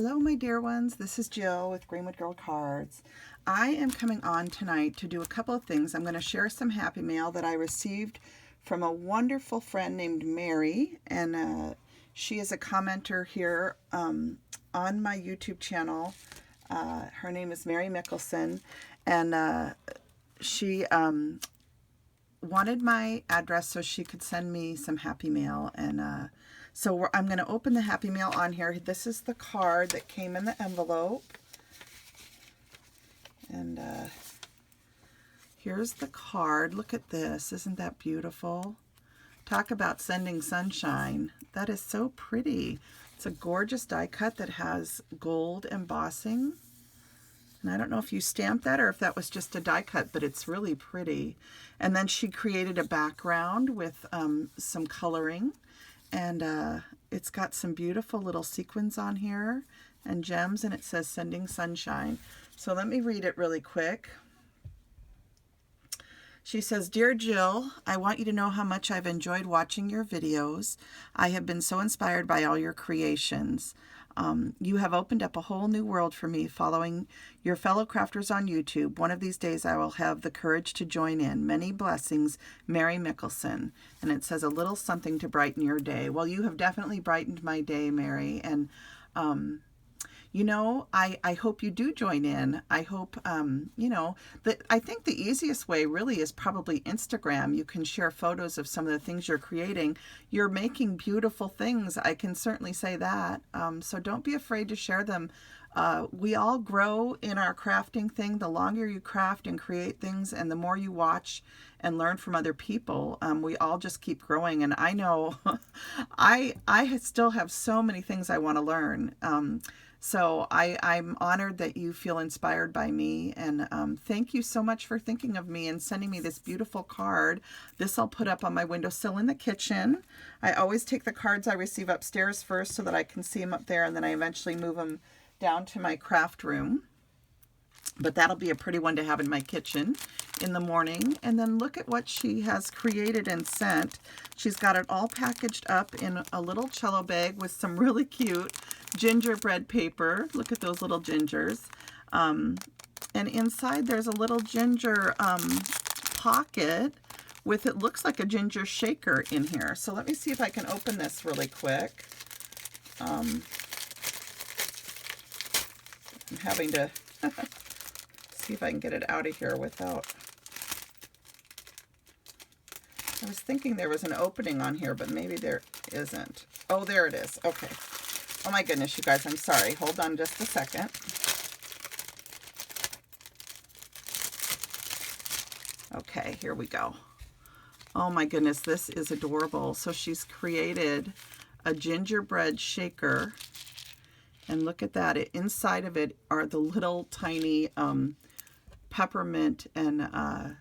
Hello, my dear ones. This is Jill with Greenwood Girl Cards. I am coming on tonight to do a couple of things. I'm going to share some happy mail that I received from a wonderful friend named Mary, and she is a commenter here on my YouTube channel. Her name is Mary Mickelson, and she wanted my address so she could send me some happy mail, and so I'm going to open the happy mail on here. This is the card that came in the envelope, and here's the card. Look at this. Isn't that beautiful? Talk about sending sunshine. That is so pretty. It's a gorgeous die cut that has gold embossing. And I don't know if you stamped that or if that was just a die cut, but it's really pretty. And then she created a background with some coloring. And it's got some beautiful little sequins on here and gems, and it says Sending Sunshine. So let me read it really quick. She says, "Dear Jill, I want you to know how much I've enjoyed watching your videos. I have been so inspired by all your creations. You have opened up a whole new world for me following your fellow crafters on YouTube. One of these days I will have the courage to join in. Many blessings, Mary Mickelson." And it says a little something to brighten your day. Well, you have definitely brightened my day, Mary. And you know, I hope you do join in. I hope, you know, that I think the easiest way really is probably Instagram. You can share photos of some of the things you're creating. You're making beautiful things. I can certainly say that. So don't be afraid to share them. We all grow in our crafting thing. The longer you craft and create things and the more you watch and learn from other people, we all just keep growing. And I know I still have so many things I want to learn. So I'm honored that you feel inspired by me, and thank you so much for thinking of me and sending me this beautiful card. This I'll put up on my windowsill in the kitchen. I always take the cards I receive upstairs first so that I can see them up there, and then I eventually move them down to my craft room. But that'll be a pretty one to have in my kitchen in the morning. And then look at what she has created and sent. She's got it all packaged up in a little cello bag with some really cute gingerbread paper. Look at those little gingers. And inside there's a little ginger pocket with, it looks like a ginger shaker in here. So let me see if I can open this really quick. I'm having to see if I can get it out of here without... I was thinking there was an opening on here, but maybe there isn't. Oh, there it is. Okay. Oh my goodness, you guys, I'm sorry. Hold on just a second. Okay, here we go. Oh my goodness, this is adorable. So she's created a gingerbread shaker. And look at that. Inside of it are the little tiny peppermint and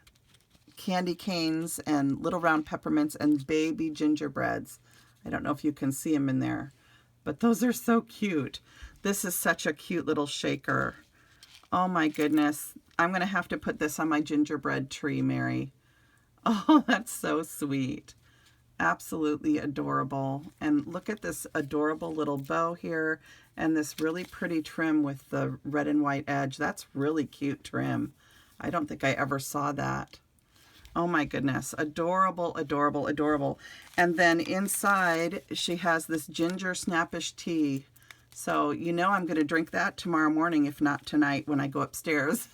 candy canes and little round peppermints and baby gingerbreads. I don't know if you can see them in there, but those are so cute. This is such a cute little shaker. Oh my goodness. I'm going to have to put this on my gingerbread tree, Mary. Oh, that's so sweet. Absolutely adorable. And look at this adorable little bow here and this really pretty trim with the red and white edge. That's really cute trim. I don't think I ever saw that. Oh my goodness. Adorable, adorable, adorable. And then inside she has this ginger snappish tea. So you know I'm going to drink that tomorrow morning, if not tonight when I go upstairs.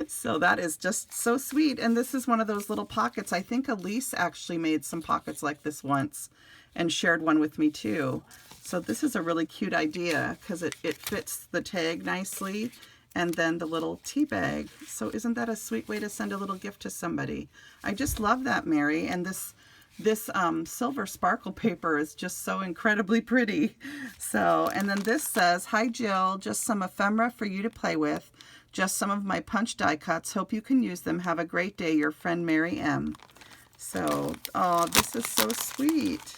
So that is just so sweet. And this is one of those little pockets. I think Elise actually made some pockets like this once and shared one with me too. So this is a really cute idea because it fits the tag nicely and then the little tea bag. So isn't that a sweet way to send a little gift to somebody? I just love that, Mary. And this silver sparkle paper is just so incredibly pretty. So, and then this says, "Hi Jill, just some ephemera for you to play with. Just some of my punch die cuts. Hope you can use them. Have a great day. Your friend Mary M." So, oh, this is so sweet.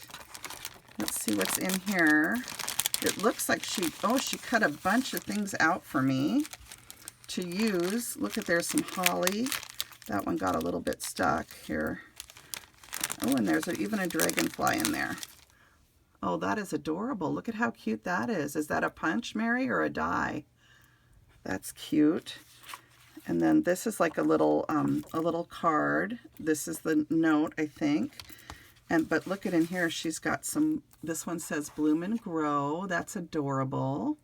Let's see what's in here. It looks like she cut a bunch of things out for me to use. Look at, there's some holly. That one got a little bit stuck here. Oh, and there's even a dragonfly in there. Oh, that is adorable. Look at how cute that is. Is that a punch, Mary, or a die? That's cute. And then this is like a little card. This is the note, I think. But look at in here, she's got some, this one says Bloom and Grow. That's adorable.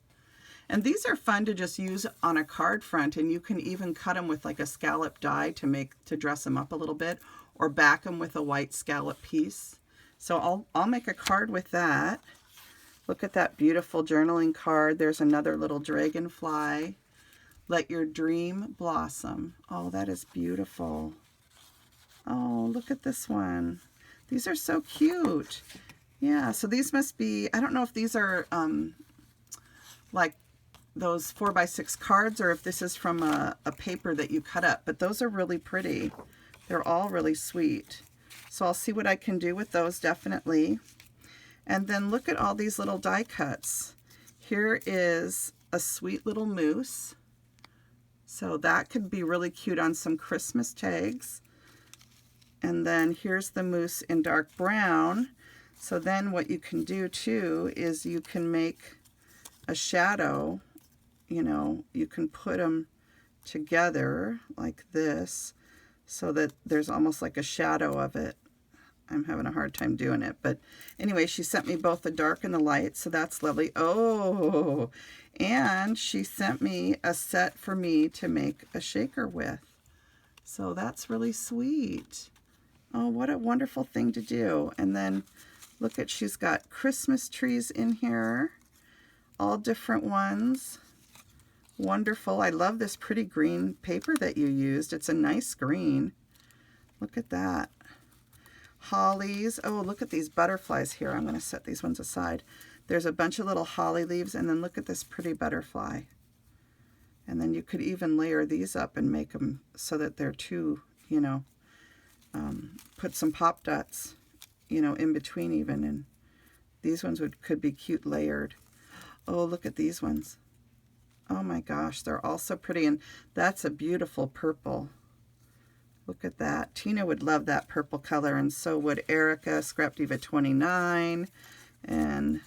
And these are fun to just use on a card front, and you can even cut them with like a scallop die to dress them up a little bit, or back them with a white scallop piece. So I'll make a card with that. Look at that beautiful journaling card. There's another little dragonfly. Let your dream blossom. Oh, that is beautiful. Oh, look at this one. These are so cute. Yeah, so these must be, I don't know if these are like those 4x6 cards or if this is from a paper that you cut up, but those are really pretty. They're all really sweet. So I'll see what I can do with those, definitely. And then look at all these little die cuts. Here is a sweet little moose. So that could be really cute on some Christmas tags. And then here's the moose in dark brown. So then what you can do too is you can make a shadow. You know, you can put them together like this so that there's almost like a shadow of it. I'm having a hard time doing it. But anyway, she sent me both the dark and the light, so that's lovely. Oh, and she sent me a set for me to make a shaker with. So that's really sweet. Oh, what a wonderful thing to do. And then look at, she's got Christmas trees in here, all different ones. Wonderful. I love this pretty green paper that you used. It's a nice green. Look at that. Hollies. Oh, look at these butterflies here. I'm going to set these ones aside. There's a bunch of little holly leaves, and then look at this pretty butterfly. And then you could even layer these up and make them so that they're two, you know, put some pop dots, you know, in between even, and these ones could be cute layered. Oh, look at these ones. Oh my gosh, they're all so pretty, and that's a beautiful purple. Look at that. Tina would love that purple color, and so would Erica, Scrap Diva 29, and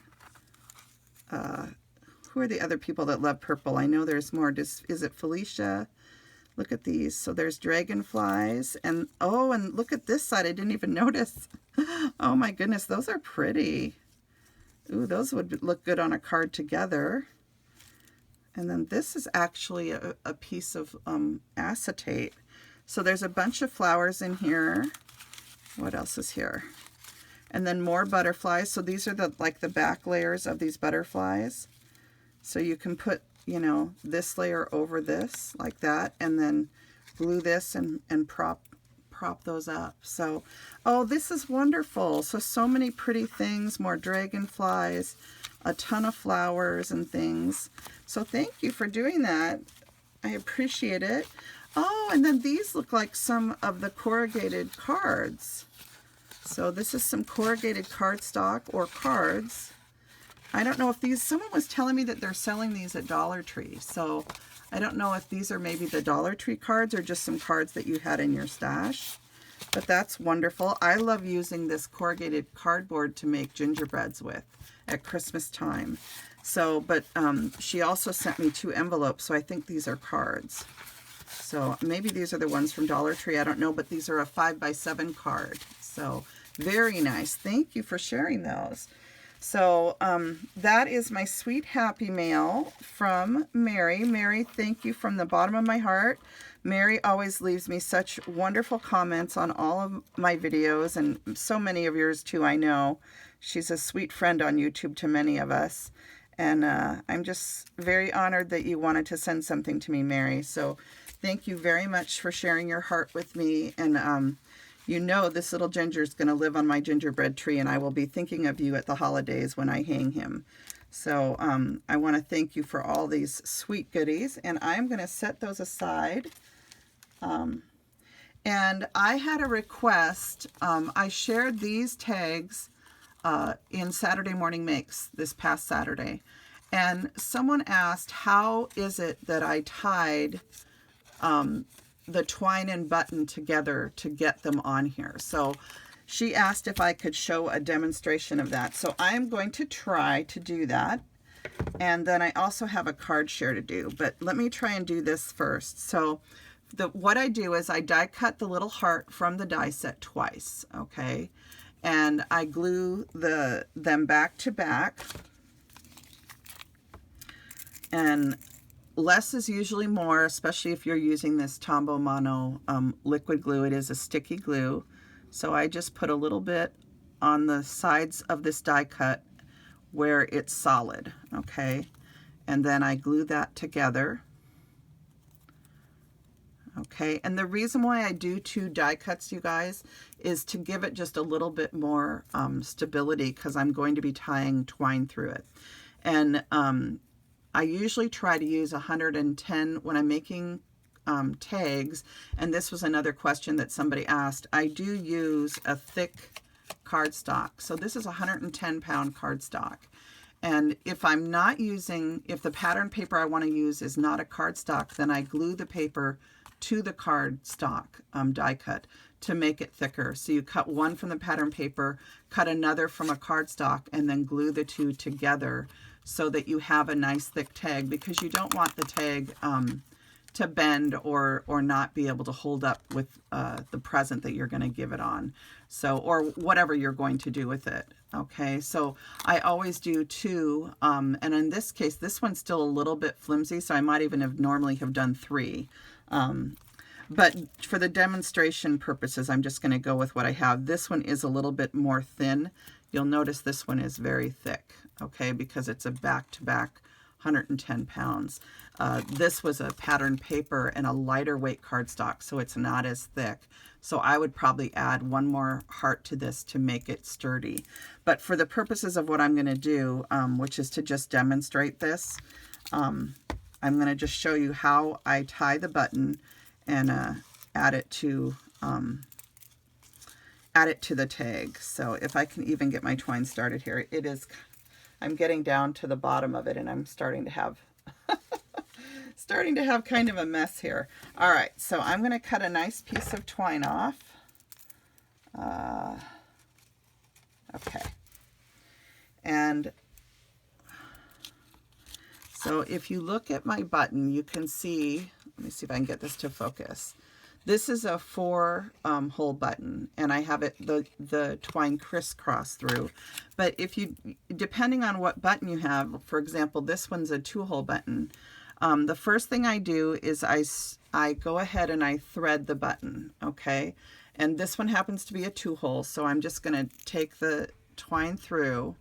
who are the other people that love purple? I know there's more. Is it Felicia? Look at these. So there's dragonflies, and oh, and look at this side. I didn't even notice. Oh my goodness, those are pretty. Ooh, those would look good on a card together. And then this is actually a piece of acetate. So there's a bunch of flowers in here. What else is here? And then more butterflies. So these are like the back layers of these butterflies. So you can put, you know, this layer over this like that, and then glue this and prop those up. So, oh, this is wonderful. So many pretty things, more dragonflies, a ton of flowers and things. So thank you for doing that. I appreciate it. Oh, and then these look like some of the corrugated cards. So this is some corrugated cardstock or cards. I don't know if these, someone was telling me that they're selling these at Dollar Tree. So I don't know if these are maybe the Dollar Tree cards or just some cards that you had in your stash. But that's wonderful. I love using this corrugated cardboard to make gingerbreads with at Christmas time. So, but she also sent me 2 envelopes, so I think these are cards. So maybe these are the ones from Dollar Tree, I don't know, but these are a 5x7 card. So very nice. Thank you for sharing those. So that is my sweet happy mail from Mary. Mary, thank you from the bottom of my heart. Mary always leaves me such wonderful comments on all of my videos, and so many of yours too, I know. She's a sweet friend on YouTube to many of us. And I'm just very honored that you wanted to send something to me, Mary. So thank you very much for sharing your heart with me. And you know this little ginger is going to live on my gingerbread tree, and I will be thinking of you at the holidays when I hang him. So I want to thank you for all these sweet goodies, and I'm going to set those aside. And I had a request. I shared these tags in Saturday Morning Makes this past Saturday, and someone asked, how is it that I tied the twine and button together to get them on here? So she asked if I could show a demonstration of that. So I'm going to try to do that. And then I also have a card share to do, but let me try and do this first. So what I do is I die cut the little heart from the die set twice, okay? And I glue them back to back. And less is usually more, especially if you're using this Tombow Mono liquid glue. It is a sticky glue. So I just put a little bit on the sides of this die cut where it's solid, okay? And then I glue that together. Okay, and the reason why I do 2 die cuts, you guys, is to give it just a little bit more stability, because I'm going to be tying twine through it. And I usually try to use 110 when I'm making tags, and this was another question that somebody asked. I do use a thick cardstock. So this is 110 pound cardstock. And if I'm not using, if the pattern paper I want to use is not a cardstock, then I glue the paper to the cardstock die cut to make it thicker. So you cut one from the pattern paper, cut another from a cardstock, and then glue the 2 together so that you have a nice thick tag, because you don't want the tag to bend or not be able to hold up with the present that you're going to give it on. So, or whatever you're going to do with it. Okay, so I always do 2, and in this case, this one's still a little bit flimsy, so I might even have normally have done 3. But for the demonstration purposes, I'm just going to go with what I have. This one is a little bit more thin. You'll notice this one is very thick, okay, because it's a back-to-back 110 pounds. This was a pattern paper and a lighter weight cardstock, so it's not as thick. So I would probably add 1 more heart to this to make it sturdy. But for the purposes of what I'm going to do, which is to just demonstrate this, I'm going to just show you how I tie the button and add it to the tag. So if I can even get my twine started here, it is, I'm getting down to the bottom of it, and I'm starting to have kind of a mess here. All right, so I'm going to cut a nice piece of twine off. Okay. And so if you look at my button, you can see, let me see if I can get this to focus. This is a 4 hole button, and I have it the twine crisscross through. But if you, depending on what button you have, for example, this one's a 2 hole button. The first thing I do is I go ahead and I thread the button, okay? And this one happens to be a 2 hole, so I'm just going to take the twine through,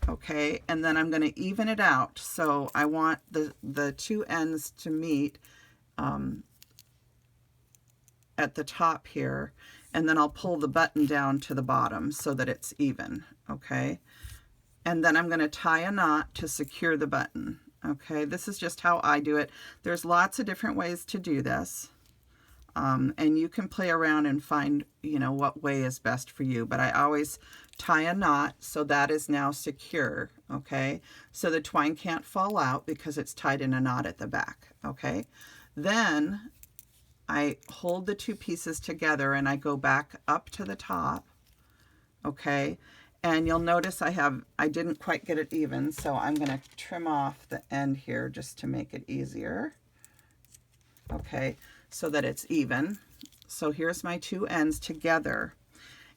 okay? And then I'm going to even it out. So I want the 2 ends to meet at the top here, and then I'll pull the button down to the bottom so that it's even, okay? And then I'm going to tie a knot to secure the button, okay? This is just how I do it. There's lots of different ways to do this, and you can play around and find, you know, what way is best for you, but I always tie a knot so that is now secure, okay? So the twine can't fall out because it's tied in a knot at the back, okay? Then I hold the 2 pieces together and I go back up to the top, okay? And you'll notice I didn't quite get it even, so I'm going to trim off the end here just to make it easier, okay, so that it's even. So here's my 2 ends together.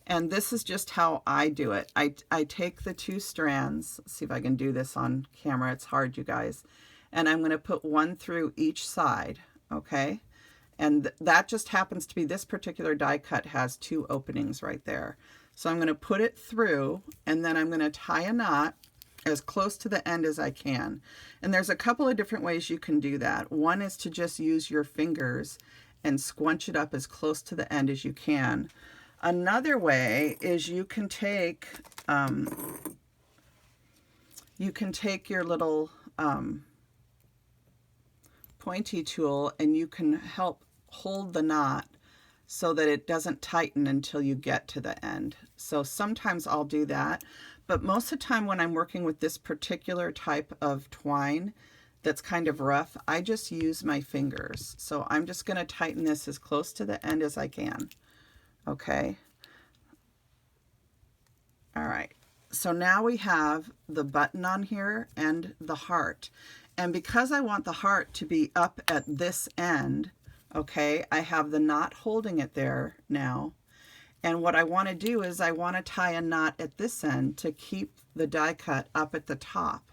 And this is just how I do it. I take the 2 strands, let's see if I can do this on camera, it's hard, you guys, and I'm going to put 1 through each side, okay? And that just happens to be, this particular die cut has 2 openings right there. So I'm going to put it through, and then I'm going to tie a knot as close to the end as I can. And there's a couple of different ways you can do that. One is to just use your fingers and squunch it up as close to the end as you can. Another way is you can take your little pointy tool, and you can help hold the knot so that it doesn't tighten until you get to the end. So sometimes I'll do that, but most of the time when I'm working with this particular type of twine that's kind of rough, I just use my fingers. So I'm just going to tighten this as close to the end as I can. Okay. All right. So now we have the button on here and the heart. And because I want the heart to be up at this end, okay, I have the knot holding it there now. And what I want to do is I want to tie a knot at this end to keep the die cut up at the top,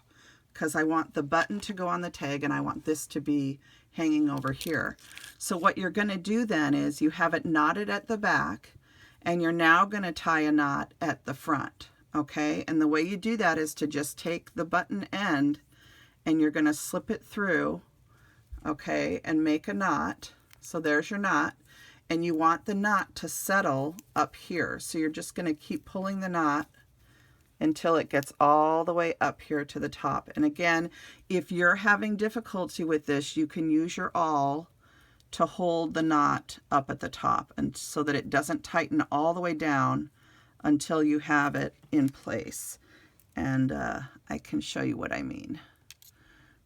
because I want the button to go on the tag and I want this to be hanging over here. So what you're going to do then is you have it knotted at the back, and you're now going to tie a knot at the front. Okay, and the way you do that is to just take the button end and you're going to slip it through, okay, and make a knot. So there's your knot, and you want the knot to settle up here. So you're just going to keep pulling the knot until it gets all the way up here to the top. And again, if you're having difficulty with this, you can use your awl to hold the knot up at the top, and so that it doesn't tighten all the way down until you have it in place. And I can show you what I mean.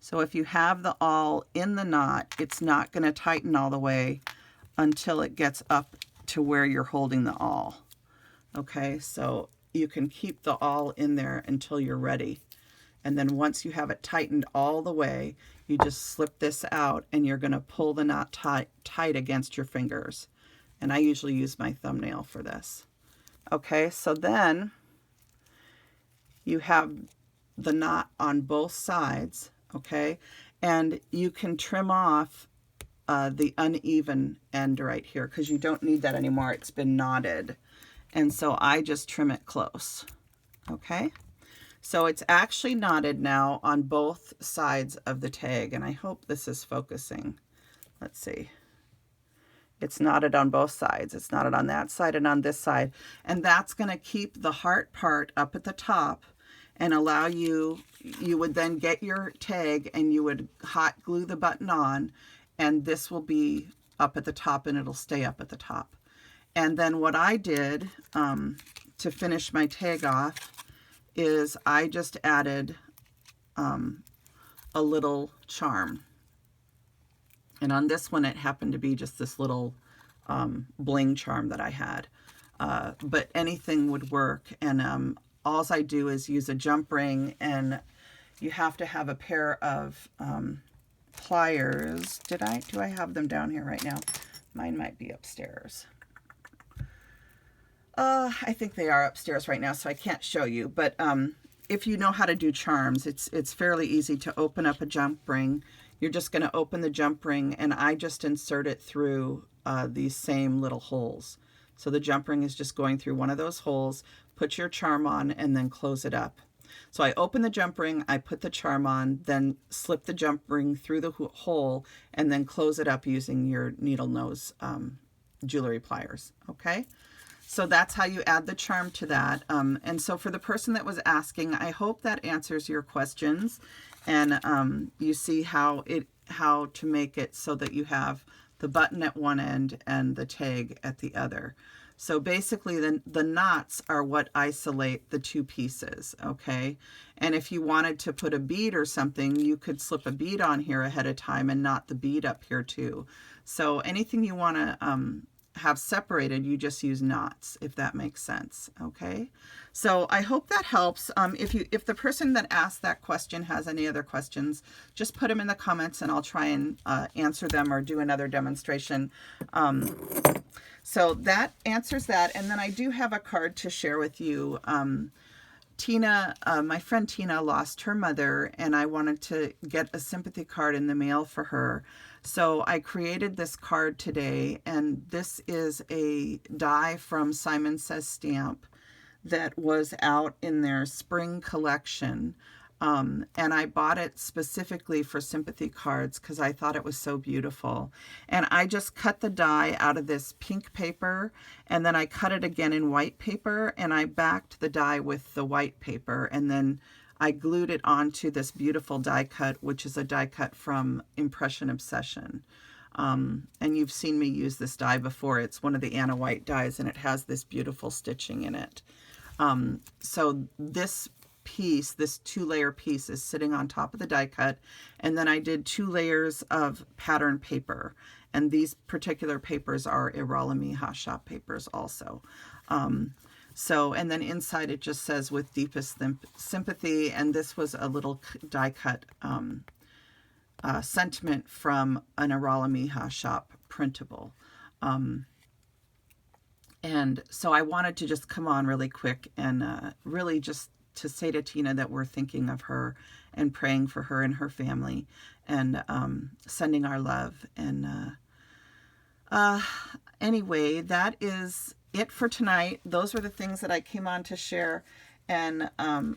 So if you have the awl in the knot, it's not going to tighten all the way until it gets up to where you're holding the awl. Okay, so you can keep the awl in there until you're ready. And then once you have it tightened all the way, you just slip this out and you're going to pull the knot tight against your fingers. And I usually use my thumbnail for this. Okay, so then you have the knot on both sides, okay? And you can trim off the uneven end right here, because you don't need that anymore. It's been knotted. And so I just trim it close, okay? So it's actually knotted now on both sides of the tag, and I hope this is focusing. Let's see. It's knotted on both sides. It's knotted on that side and on this side. And that's going to keep the heart part up at the top and allow you would then get your tag and you would hot glue the button on, and this will be up at the top and it'll stay up at the top. And then what I did to finish my tag off is I just added a little charm. And on this one, it happened to be just this little bling charm that I had. But anything would work. And all I do is use a jump ring, and you have to have a pair of pliers. Do I have them down here right now? Mine might be upstairs. I think they are upstairs right now, so I can't show you. But if you know how to do charms, it's fairly easy to open up a jump ring. You're just going to open the jump ring, and I just insert it through these same little holes. So the jump ring is just going through one of those holes, put your charm on, and then close it up. So I open the jump ring, I put the charm on, then slip the jump ring through the hole, and then close it up using your needle nose jewelry pliers, okay? So that's how you add the charm to that. And so for the person that was asking, I hope that answers your questions. And you see how to make it so that you have the button at one end and the tag at the other. So basically the knots are what isolate the two pieces, okay? And if you wanted to put a bead or something, you could slip a bead on here ahead of time and knot the bead up here too. So anything you want to have separated, you just use knots, if that makes sense, okay? So I hope that helps. If the person that asked that question has any other questions, just put them in the comments and I'll try and answer them or do another demonstration. So that answers that. And then I do have a card to share with you. Tina, my friend Tina lost her mother, and I wanted to get a sympathy card in the mail for her. So I created this card today, and this is a die from Simon Says Stamp that was out in their spring collection. And I bought it specifically for sympathy cards because I thought it was so beautiful. And I just cut the die out of this pink paper, and then I cut it again in white paper, and I backed the die with the white paper, and then I glued it onto this beautiful die cut, which is a die cut from Impression Obsession. And you've seen me use this die before. It's one of the Anna White dies, and it has this beautiful stitching in it. So this piece, this 2-layer piece, is sitting on top of the die cut, and then I did 2 layers of pattern paper, And these particular papers are Iralami Shop papers also. So, and then inside it just says with deepest sympathy, and this was a little die cut sentiment from an Iralami Shop printable. And so I wanted to just come on really quick and really just to say to Tina that we're thinking of her and praying for her and her family, and sending our love. And anyway, that is it for tonight. Those were the things that I came on to share. And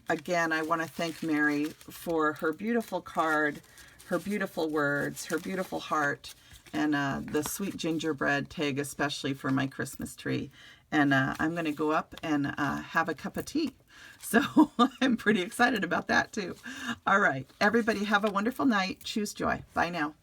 again, I want to thank Mary for her beautiful card, her beautiful words, her beautiful heart, and the sweet gingerbread tag, especially for my Christmas tree. And I'm going to go up and have a cup of tea. So I'm pretty excited about that too. All right, everybody have a wonderful night. Choose joy. Bye now.